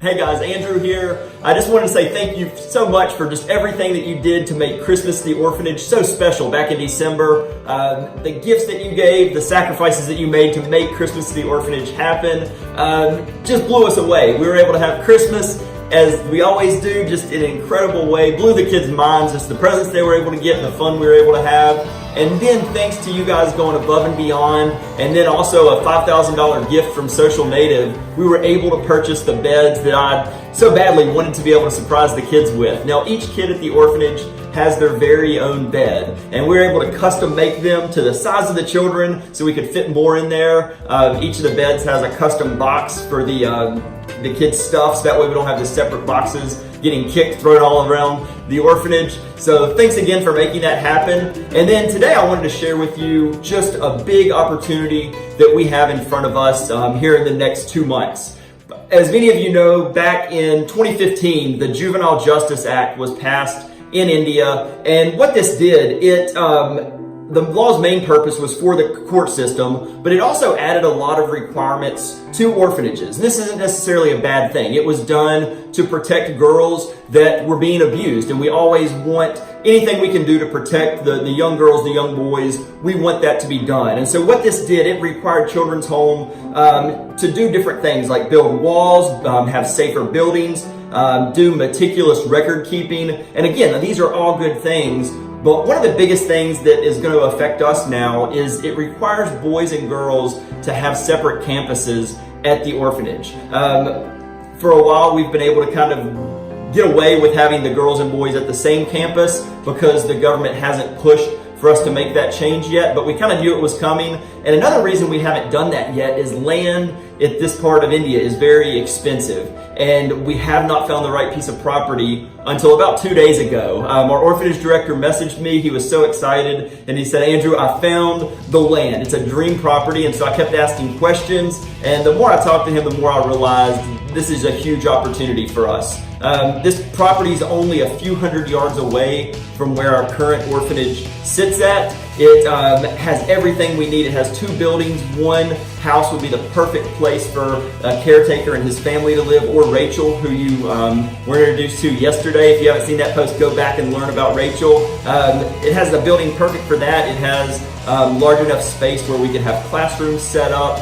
Hey guys, Andrew here. I just wanted to say thank you so much for just everything that you did to make Christmas at the orphanage so special back in December. The gifts that you gave, the sacrifices that you made to make Christmas at the orphanage happen, just blew us away. We were able to have Christmas as we always do, just in an incredible way. Blew the kids' minds, just the presents they were able to get, the fun we were able to have. And then thanks to you guys going above and beyond, and then also a $5,000 gift from Social Native, we were able to purchase the beds that I so badly wanted to be able to surprise the kids with. Now each kid at the orphanage has their very own bed, and we were able to custom make them to the size of the children so we could fit more in there. Each of the beds has a custom box for the kids' stuff, so that way we don't have the separate boxes getting kicked, thrown all around the orphanage. So thanks again for making that happen. And then today I wanted to share with you just a big opportunity that we have in front of us here in the next 2 months. As many of you know, back in 2015, the Juvenile Justice Act was passed in India, and what this did, the law's main purpose was for the court system, but it also added a lot of requirements to orphanages. This isn't necessarily a bad thing. It was done to protect girls that were being abused, and we always want anything we can do to protect the young girls, the young boys. We want that to be done. And so what this did, it required Children's Home to do different things like build walls, have safer buildings, do meticulous record keeping. And again, these are all good things. But one of the biggest things that is going to affect us now is it requires boys and girls to have separate campuses at the orphanage. For a while, we've been able to kind of get away with having the girls and boys at the same campus because the government hasn't pushed for us to make that change yet, but we kind of knew it was coming. And another reason we haven't done that yet is land at this part of India is very expensive, and we have not found the right piece of property until about 2 days ago. Our orphanage director messaged me. He was so excited, and he said, Andrew, I found the land. It's a dream property. And so I kept asking questions, and the more I talked to him, the more I realized this is a huge opportunity for us. This property is only a few hundred yards away from where our current orphanage sits at. It has everything we need. It has 2 buildings. One house would be the perfect place for a caretaker and his family to live, or Rachel, who you were introduced to yesterday. If you haven't seen that post, go back and learn about Rachel. It has the building perfect for that. It has large enough space where we can have classrooms set up,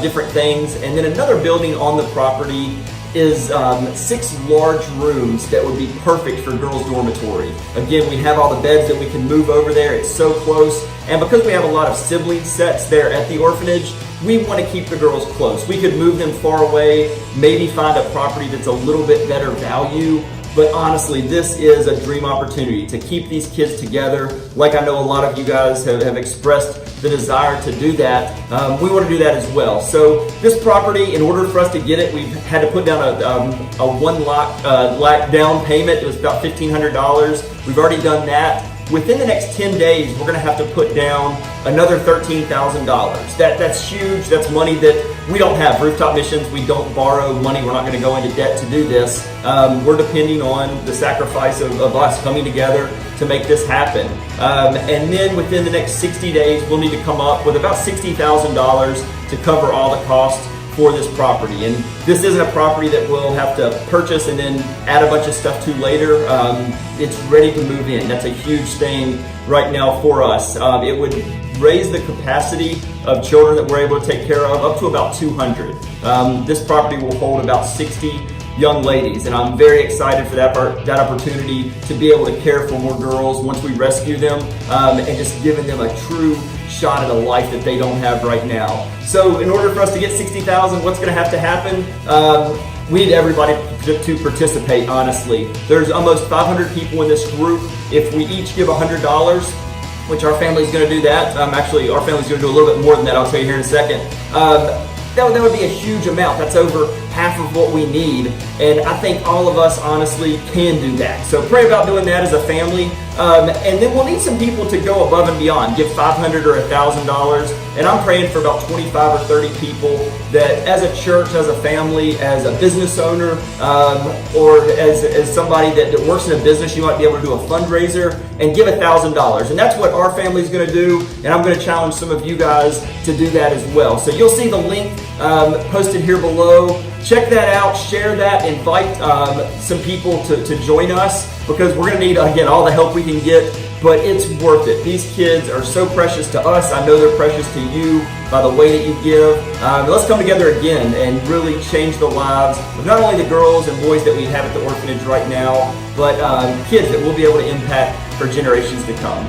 different things. And then another building on the property is 6 large rooms that would be perfect for girls' dormitory. Again, we have all the beds that we can move over there. It's so close. And because we have a lot of sibling sets there at the orphanage, we want to keep the girls close. We could move them far away, maybe find a property that's a little bit better value. But honestly, this is a dream opportunity to keep these kids together. Like I know a lot of you guys have expressed the desire to do that. We want to do that as well. So this property, in order for us to get it, we've had to put down a 1 lakh down payment. It was about $1,500. We've already done that. Within the next 10 days, we're going to have to put down another $13,000. That's huge. That's money that we don't have. Rooftop Missions, we don't borrow money. We're not going to go into debt to do this. We're depending on the sacrifice of us coming together to make this happen. And then within the next 60 days, we'll need to come up with about $60,000 to cover all the costs for this property. And this isn't a property that we'll have to purchase and then add a bunch of stuff to later. It's ready to move in. That's a huge thing right now for us. It would raise the capacity of children that we're able to take care of up to about 200. This property will hold about 60 young ladies, and I'm very excited for that opportunity to be able to care for more girls once we rescue them, and just giving them a true shot at a life that they don't have right now. So in order for us to get 60,000, what's going to have to happen? We need everybody to participate, honestly. There's almost 500 people in this group. If we each give $100, which our family's going to do that. Actually, our family's going to do a little bit more than that. I'll tell you here in a second. That would be a huge amount. That's over half of what we need. And I think all of us honestly can do that. So pray about doing that as a family. And then we'll need some people to go above and beyond, give $500 or $1,000. And I'm praying for about 25 or 30 people that as a church, as a family, as a business owner, or as somebody that works in a business, you might be able to do a fundraiser and give $1,000. And that's what our family's going to do. And I'm going to challenge some of you guys to do that as well. So you'll see the link posted here below. Check that out, share that, invite some people to join us, because we're going to need, again, all the help we can get, but it's worth it. These kids are so precious to us. I know they're precious to you by the way that you give. Let's come together again and really change the lives of not only the girls and boys that we have at the orphanage right now, but kids that we'll be able to impact for generations to come.